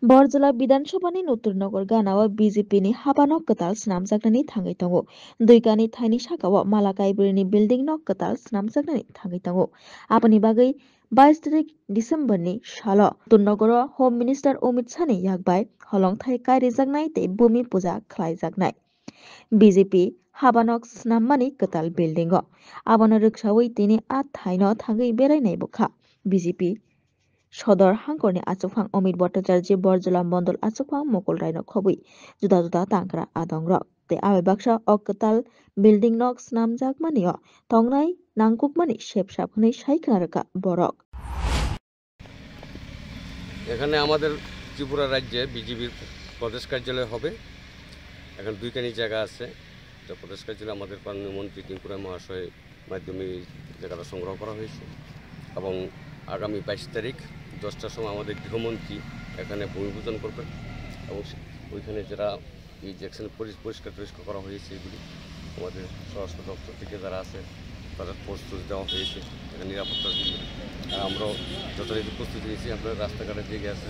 बरजला विधानसभानि नतुरनगर गानाव बिजेपिनि हाबानो कताल स्नामजागनानै थाङै दङ। दुइगानि थाइनि सागाव मालाकाइबुरिनि बिल्डिं न कताल स्नामजागनानै थाङै दङ। आपनि बागै 22 तारिख डिसेम्बरनि साल नतुरनगर होम मिनिस्टार अमित शाहनि यागबाय हलं थाइ कायरिजागनाय ते भूमि पूजा खालायजागनाय। बिजेपि हाबानक स्नाममानि कताल बिल्डिंग आबानो रोखसावै तिनि आ थाइनो थाङै बेरायनाय बखा बिजेपि सदर हांकरनि आचुफां अमित भट्टाचार्य बरजला मण्डल आचुफां मुकुल रायनो खबुई जुदा जुदा तांग्रा आदंग्र ते आवे बाक्सा अकताल बिल्डिंग नक स्नामजाक मानियो तंनाय नांकुक मानि शेपसाप हनै साइखनारका बरक। এখানে আমাদের ত্রিপুরা রাজ্যে বিজেপির প্রদেশ কার্যালয় হবে। এখন দুইখানি জায়গা আছে, তো প্রদেশ কার্যালয় আমাদের মাননীয় মন্ত্রী টিঙ্কুরায় মহাশয়ের মাধ্যমে জায়গাটা সংগ্রহ করা হয়েছে এবং আগামী 22 তারিখ 10টার সময় আমাদের গৃহমন্ত্রী এখানে ভূমিপূজন করবেন এবং ওইখানে যারা এই যেখানে পরিষ্কার করা হয়েছে এগুলি আমাদের স্বরাষ্ট্র দপ্তর থেকে যারা আছে তাদের প্রস্তুতি দেওয়া হয়েছে এখানে নিরাপত্তার জন্য। আর আমরাও যথারীতি প্রস্তুতি নিয়েছি। আমরা রাস্তাঘাটে যে গেছে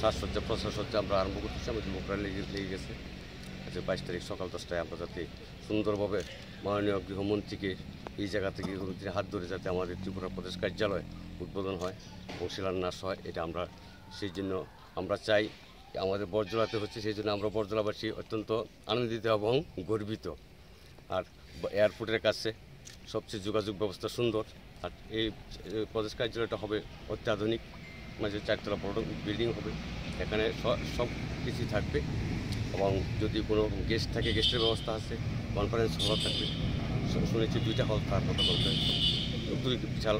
সাজসজ্জা প্রসারসজ্জা আমরা আরম্ভ করতেছি, আমাদের যুবকরা লেগে গেছে। আচ্ছা 22 তারিখ সকাল 10টায় আমরা যাতে সুন্দরভাবে মাননীয় গৃহমন্ত্রীকে এই জায়গা থেকে গৃহমন্ত্রীর হাত ধরে যাতে আমাদের ত্রিপুরা প্রদেশ কার্যালয় উদ্বোধন হয় এবং শিলান্যাস হয়, এটা আমরা সেই জন্য আমরা চাই। আমাদের বরজলাতে হচ্ছে, সেই জন্য আমরা বরজলাবাসী অত্যন্ত আনন্দিত এবং গর্বিত। আর এয়ারপোর্টের কাছে সবচেয়ে যোগাযোগ ব্যবস্থা সুন্দর। আর এই প্রদেশ কার্যালয়টা হবে অত্যাধুনিক, মাঝে 4 তলা বড় বিল্ডিং হবে, এখানে সব কিছুই থাকবে এবং যদি কোনো গেস্ট থাকে গেস্টের ব্যবস্থা আছে, কনফারেন্স হল থাকবে, শুনেছি 2টা হল তার কথা বলতে বিশাল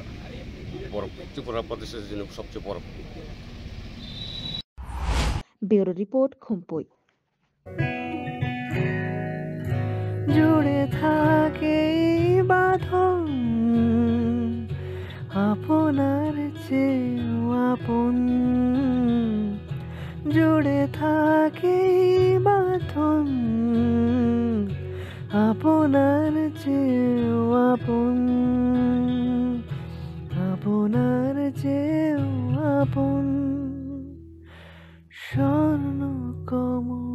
বড় ত্রিপুরা প্রদেশের জন্য সবচেয়ে বড়। Bureau report Khumpui. জুড়ে থাকে বাঁধন আপনার চেয়েও আপন, জুড়ে থাকে বাঁধন আপনার চেয়েও আপন, আপনার চেয়েও আপন। স্বর্ণ কমল